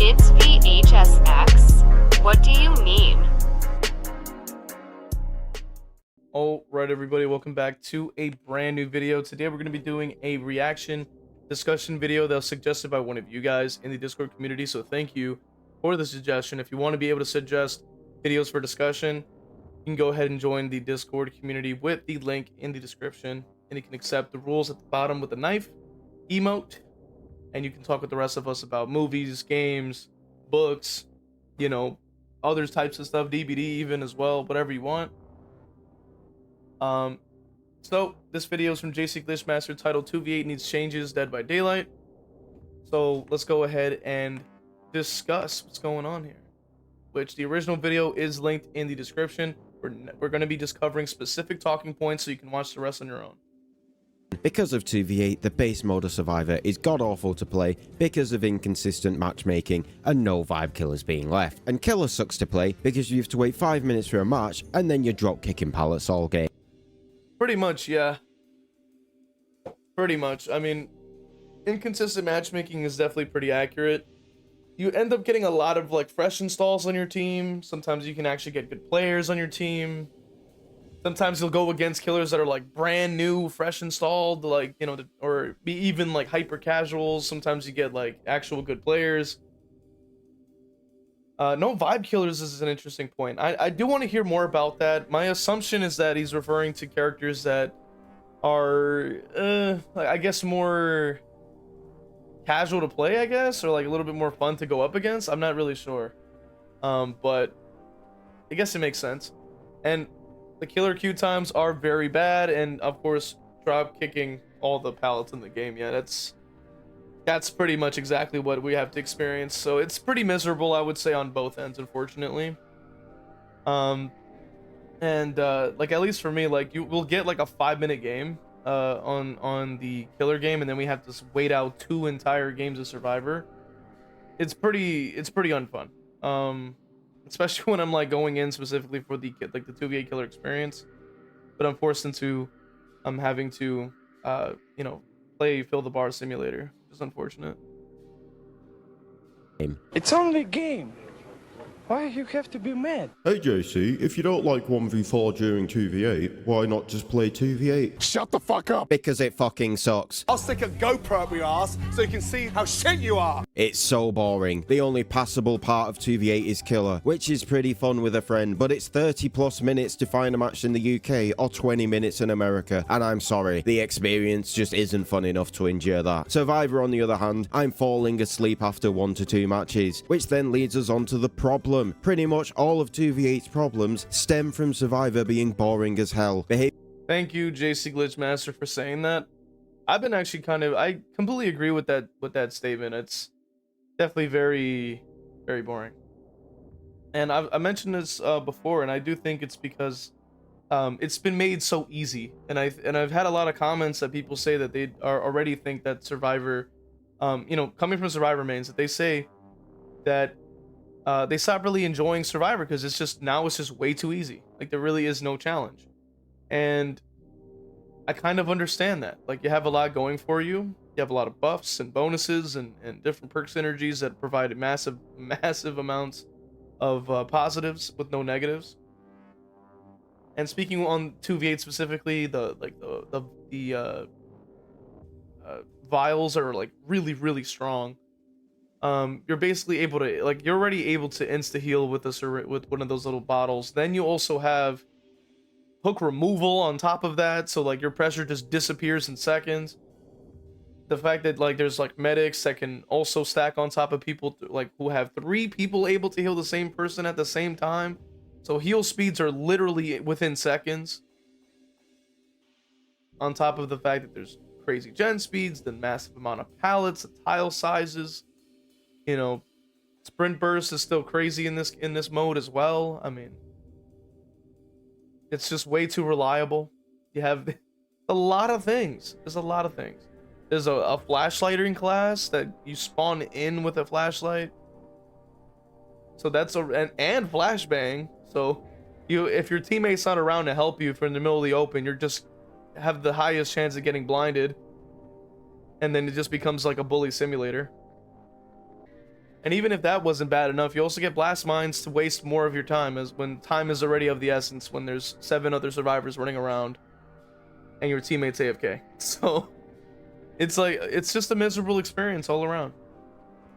It's v.h.s.x. What do you mean? Alright everybody, welcome back to a brand new video. Today we're going to be doing a reaction discussion video that was suggested by one of you guys in the Discord community, so thank you for the suggestion. If you want to be able to suggest videos for discussion, you can go ahead and join the Discord community with the link in the description, and you can accept the rules at the bottom with the knife emote, and you can talk with the rest of us about movies, games, books, you know, other types of stuff, DVD even as well, whatever you want. So this video is from JCGlitchmaster, titled 2v8 needs changes, Dead by Daylight. So let's go ahead and discuss what's going on here, which the original video is linked in the description. We're going to be just covering specific talking points, so you can watch the rest on your own. Because of 2v8, the base mode of Survivor is god-awful to play because of inconsistent matchmaking and no vibe killers being left. And killer sucks to play because you have to wait 5 minutes for a match and then you're drop kicking pallets all game. Pretty much, yeah. Pretty much. I mean, inconsistent matchmaking is definitely pretty accurate. You end up getting a lot of like fresh installs on your team. Sometimes you can actually get good players on your team. Sometimes you'll go against killers that are like brand new, fresh installed, like, you know, or be even like hyper casuals. Sometimes you get like actual good players. No vibe killers is an interesting point. I do want to hear more about that. My assumption is that he's referring to characters that are, I guess, more casual to play, I guess, or like a little bit more fun to go up against. I'm not really sure. But I guess it makes sense. And the killer queue times are very bad, and of course, drop kicking all the pallets in the game. Yeah, that's pretty much exactly what we have to experience. So it's pretty miserable, I would say, on both ends, unfortunately. Like, at least for me, like, you will get like a 5-minute game on the killer game, and then we have to wait out 2 entire games of Survivor. It's pretty unfun. Especially when I'm like going in specifically for the 2v8 killer experience, but I'm forced into having to you know, play Fill the Bar Simulator, which is unfortunate. It's only a game. Why you have to be mad? Hey JC, if you don't like 1v4 during 2v8, why not just play 2v8? Shut the fuck up! Because it fucking sucks. I'll stick a GoPro up your ass so you can see how shit you are! It's so boring. The only passable part of 2v8 is killer, which is pretty fun with a friend, but it's 30+ minutes to find a match in the UK or 20 minutes in America, and I'm sorry, the experience just isn't fun enough to endure that. Survivor, on the other hand, I'm falling asleep after 1 to 2 matches, which then leads us on to the problem. Pretty much all of 2v8's problems stem from Survivor being boring as hell. Thank you, JCGlitchmaster, for saying that. I've been actually I completely agree with that statement. It's definitely very, very boring. And I mentioned this before, and I do think it's because it's been made so easy. And I've had a lot of comments that people say that they already think that Survivor, you know, coming from Survivor mains, that they say that they stop really enjoying Survivor because it's just way too easy. Like, there really is no challenge. And I kind of understand that. Like, you have a lot going for you. You have a lot of buffs and bonuses and different perk synergies that provide massive amounts of positives with no negatives. And speaking on 2v8 specifically, the vials are like really strong. You're basically able to, like, you're already able to insta heal with one of those little bottles. Then you also have hook removal on top of that, so like your pressure just disappears in seconds. The fact that like there's like medics that can also stack on top of people, like, who have 3 people able to heal the same person at the same time, so heal speeds are literally within seconds. On top of the fact that there's crazy gen speeds, the massive amount of pallets, the tile sizes. You know, sprint burst is still crazy in this mode as well. I mean, it's just way too reliable. You have a lot of things. There's a lot of things. There's a flashlighting class that you spawn in with a flashlight. So that's and flashbang. So if your teammate's not around to help you, if you're in the middle of the open, you're just have the highest chance of getting blinded. And then it just becomes like a bully simulator. And even if that wasn't bad enough, you also get blast mines to waste more of your time, as when time is already of the essence when there's 7 other survivors running around and your teammates AFK. So it's like, it's just a miserable experience all around.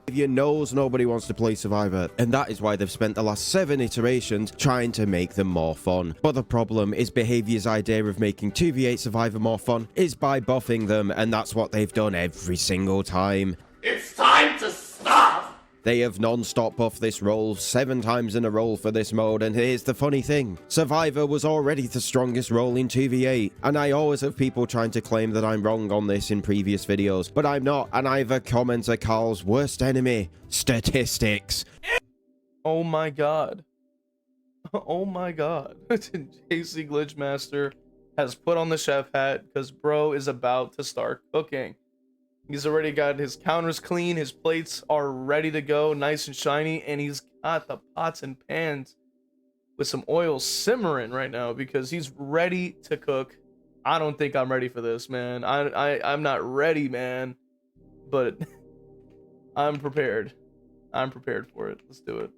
Behavior knows nobody wants to play Survivor, and that is why they've spent the last 7 iterations trying to make them more fun. But the problem is Behavior's idea of making 2v8 Survivor more fun is by buffing them, and that's what they've done every single time. It's time to stop! They have non-stop buffed this role 7 times in a row for this mode, and here's the funny thing. Survivor was already the strongest role in 2v8, and I always have people trying to claim that I'm wrong on this in previous videos, but I'm not, and I have a commenter Carl's worst enemy, Statistics. Oh my god. Oh my god. JCGlitchmaster has put on the chef hat because bro is about to start cooking. He's already got his counters clean, his plates are ready to go, nice and shiny, and he's got the pots and pans with some oil simmering right now because he's ready to cook. I don't think I'm ready for this, man. I'm not ready, man, but I'm prepared. I'm prepared for it. Let's do it.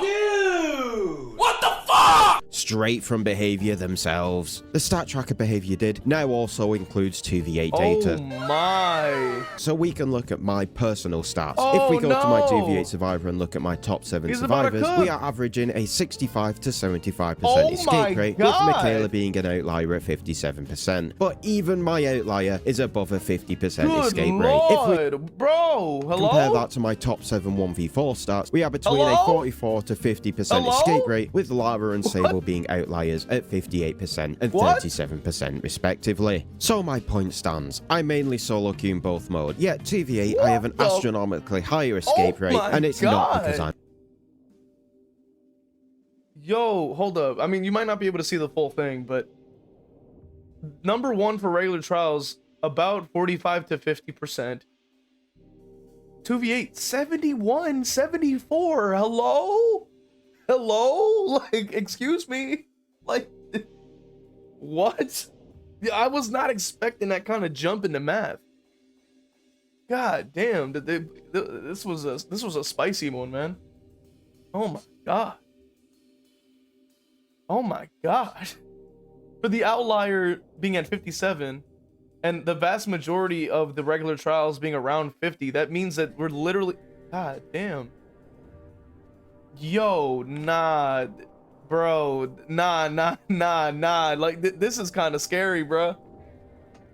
Dude! What the fuck? Straight from Behavior themselves. The stat tracker Behavior did now also includes 2v8 data. Oh my. So we can look at my personal stats. Oh, if we go to my no. 2v8 Survivor and look at my top 7 He's about to survivors, cook. we are averaging a 65 to 75% Oh my escape rate, God. with Michaela being an outlier at 57%. But even my outlier is above a 50% Good escape rate. If we lord, bro, hello? compare that to my top 7 1v4 stats, we are between Hello? a 44 to 50% Hello? escape rate, with Lara and Sable being outliers at 58% and What? 37% respectively. So my point stands. I mainly solo queue in both modes, yet 2v8 I What have an the- astronomically higher escape Oh rate, my and it's not because God. I'm Yo, hold up. I mean, you might not be able to see the full thing, but number 1 for regular trials, about 45 to 50%. 2v8, 71, 74. Hello? Hello? Like, excuse me? Like, what? Yeah, I was not expecting that kind of jump in the math. God damn, this was a spicy one, man. Oh my god. Oh my god. For the outlier being at 57 and the vast majority of the regular trials being around 50, that means that we're literally, god damn. Yo, nah, bro, nah. Like, this is kind of scary, bro.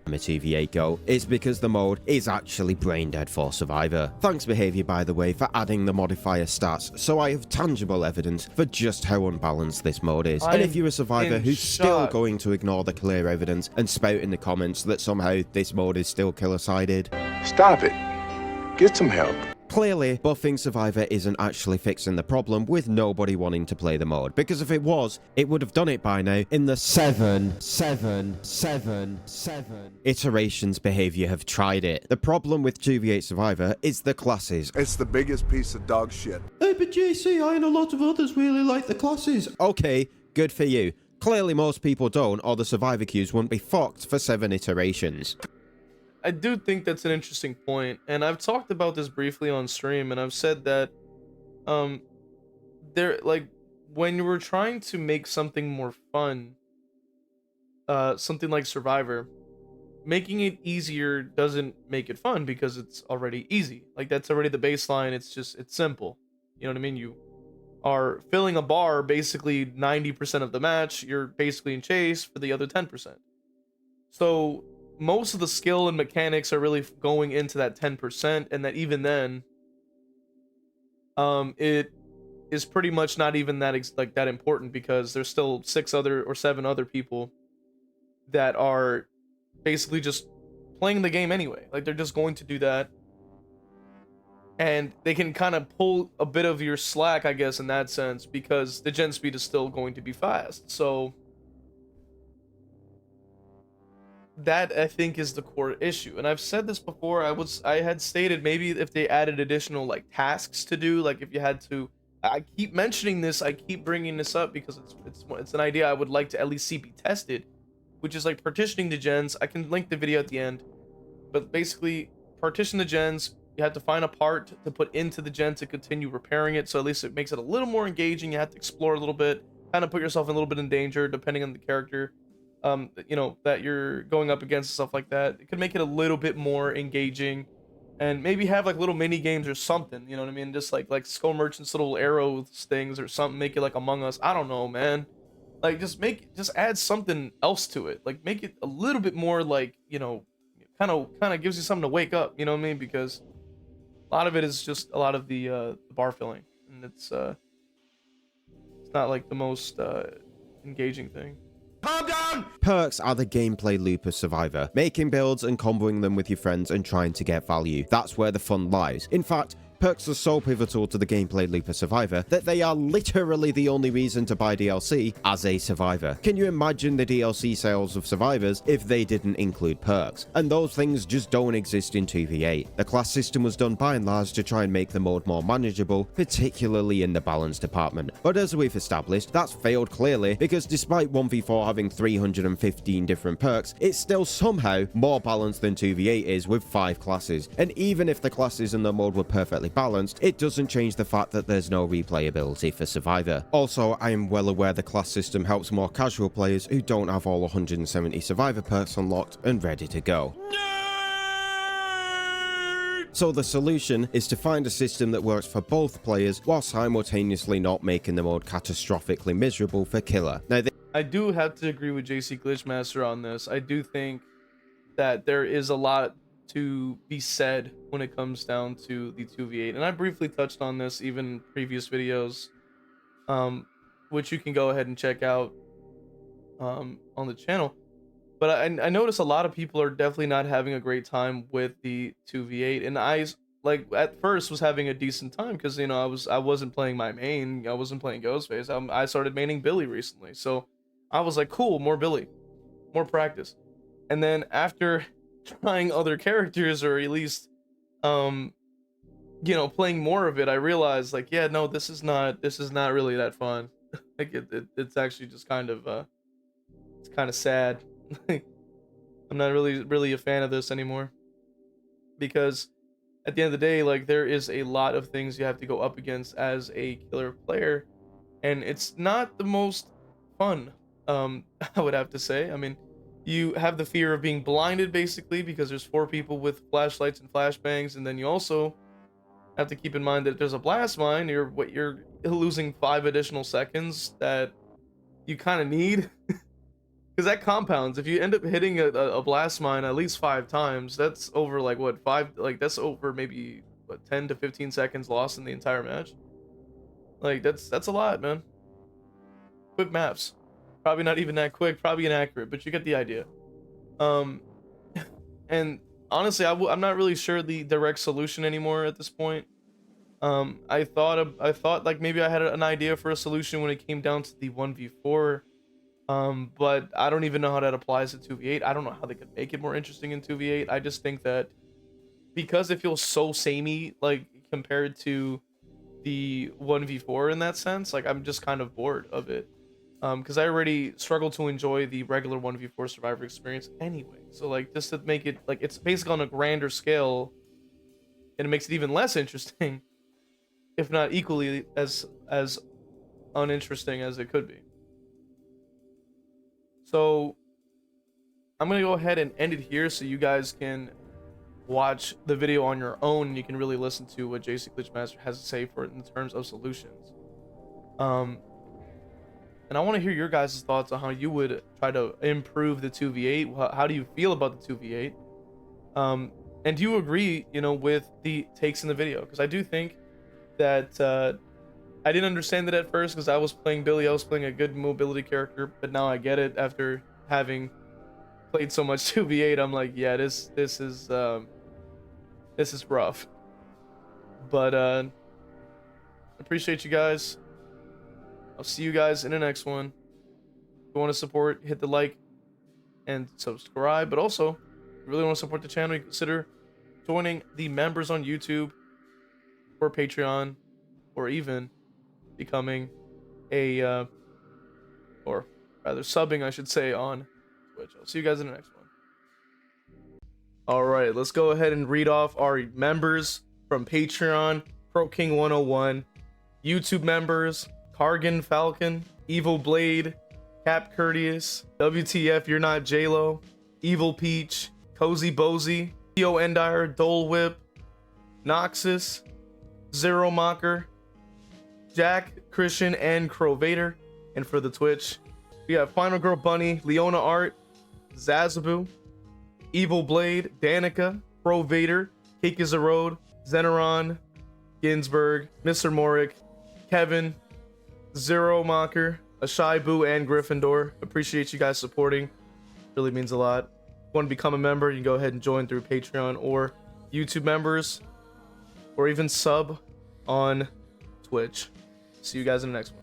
a 2v8 go is because the mode is actually brain dead for Survivor. Thanks Behavior, by the way, for adding the modifier stats, so I have tangible evidence for just how unbalanced this mode is. And if you're a Survivor in who's still shock. going to ignore the clear evidence and spout in the comments that somehow this mode is still killer-sided, Stop it. Get some help. clearly, buffing Survivor isn't actually fixing the problem with nobody wanting to play the mode, because if it was, it would have done it by now in the 7 iterations Behavior have tried it. The problem with 2v8 Survivor is the classes. It's the biggest piece of dog shit. Hey, but JC, I and a lot of others really like the classes. Okay, good for you. Clearly most people don't, or the Survivor queues wouldn't be fucked for 7 iterations. I do think that's an interesting point, and I've talked about this briefly on stream, and I've said that there, like, when you were trying to make something more fun, something like Survivor, making it easier doesn't make it fun because it's already easy. Like, that's already the baseline. It's simple. You know what I mean? You are filling a bar basically 90% of the match. You're basically in chase for the other 10%. So most of the skill and mechanics are really going into that 10%, and that even then, it is pretty much not even that that important, because there's still 6 other or 7 other people that are basically just playing the game anyway. Like, they're just going to do that, and they can kind of pull a bit of your slack, I guess, in that sense, because the gen speed is still going to be fast. So that, I think, is the core issue. And I've said this before. I had stated maybe if they added additional, like, tasks to do, like if you had to, I keep mentioning this, I keep bringing this up because it's an idea I would like to at least see be tested, which is like partitioning the gens. I can link the video at the end, but basically partition the gens, You have to find a part to put into the gen to continue repairing it, so at least it makes it a little more engaging. You have to explore a little bit, kind of put yourself in a little bit in danger depending on the character you know, that you're going up against and stuff like that. It could make it a little bit more engaging, and maybe have like little mini games or something, you know what I mean? Just like Skull Merchant's little arrows things or something. Make it like Among Us. I don't know, man. Like just add something else to it. Like make it a little bit more like, you know, kind of gives you something to wake up, you know what I mean? Because a lot of it is just a lot of the bar filling, and it's not like the most engaging thing. Calm down! Perks are the gameplay loop of Survivor, making builds and comboing them with your friends and trying to get value. That's where the fun lies. In fact, perks are so pivotal to the gameplay loop of Survivor that they are literally the only reason to buy DLC as a Survivor. Can you imagine the DLC sales of Survivors if they didn't include perks? And those things just don't exist in 2v8. The class system was done by and large to try and make the mode more manageable, particularly in the balance department. But as we've established, that's failed clearly, because despite 1v4 having 315 different perks, it's still somehow more balanced than 2v8 is with 5 classes. And even if the classes in the mode were perfectly balanced, it doesn't change the fact that there's no replayability for Survivor. Also, I am well aware the class system helps more casual players who don't have all 170 Survivor perks unlocked and ready to go. So the solution is to find a system that works for both players while simultaneously not making the mode catastrophically miserable for Killer. Now, I do have to agree with JCGlitchmaster on this. I do think that there is a lot to be said when it comes down to the 2v8, and I briefly touched on this even in previous videos, which you can go ahead and check out on the channel. But I notice a lot of people are definitely not having a great time with the 2v8, and I like at first was having a decent time because, you know, I wasn't playing my main, I wasn't playing Ghostface. I started maining Billy recently, so I was like, cool, more Billy, more practice. And then after trying other characters, or at least you know, playing more of it, I realized like, yeah, no, this is not really that fun. Like it's actually just kind of it's kind of sad. I'm not really a fan of this anymore, because at the end of the day, like, there is a lot of things you have to go up against as a killer player, and it's not the most fun. I would have to say. I mean, you have the fear of being blinded basically because there's 4 people with flashlights and flashbangs, and then you also have to keep in mind that if there's a blast mine, you're losing 5 additional seconds that you kind of need. Because that compounds. If you end up hitting a blast mine at least 5 times, that's over like what, 5, like that's over maybe what, 10 to 15 seconds lost in the entire match. Like that's a lot, man. Quick maps. Probably not even that quick, probably inaccurate, but you get the idea. And honestly, I'm not really sure the direct solution anymore at this point. I thought like maybe I had an idea for a solution when it came down to the 1v4. But I don't even know how that applies to 2v8. I don't know how they could make it more interesting in 2v8. I just think that because it feels so samey, like compared to the 1v4 in that sense, like I'm just kind of bored of it. Because I already struggle to enjoy the regular 1v4 Survivor experience anyway. So like, just to make it like it's basically on a grander scale, and it makes it even less interesting, if not equally as uninteresting as it could be. So I'm gonna go ahead and end it here so you guys can watch the video on your own, and you can really listen to what JCGlitchmaster has to say for it in terms of solutions. And I want to hear your guys' thoughts on how you would try to improve the 2v8. How do you feel about the 2v8? And do you agree, you know, with the takes in the video? Because I do think that I didn't understand it at first because I was playing Billy. I was playing a good mobility character, but now I get it after having played so much 2v8. I'm like, yeah, this is rough. But appreciate you guys. I'll see you guys in the next one. If you want to support, hit the like and subscribe. But also, if you really want to support the channel, you consider joining the members on YouTube or Patreon, or even becoming a or rather subbing, I should say, on Twitch. I'll see you guys in the next one. All right, let's go ahead and read off our members from Patreon. Pro King 101, YouTube members, Cargan Falcon, Evil Blade, Cap Courteous, WTF You're Not J-Lo, Evil Peach, Cozy Bozy, Theo Endire, Dole Whip, Noxus, Zero Mocker, Jack, Christian, and Crow Vader. And for the Twitch, we have Final Girl Bunny, Leona Art, Zazabu, Evil Blade, Danica, Crow Vader, Cake is a Road, Zeneron, Ginsburg, Mr. Morik, Kevin, Zero Mocker, Ashai Boo, and Gryffindor. Appreciate you guys supporting. Really means a lot. If you want to become a member, you can go ahead and join through Patreon or YouTube members, or even sub on Twitch. See you guys in the next one.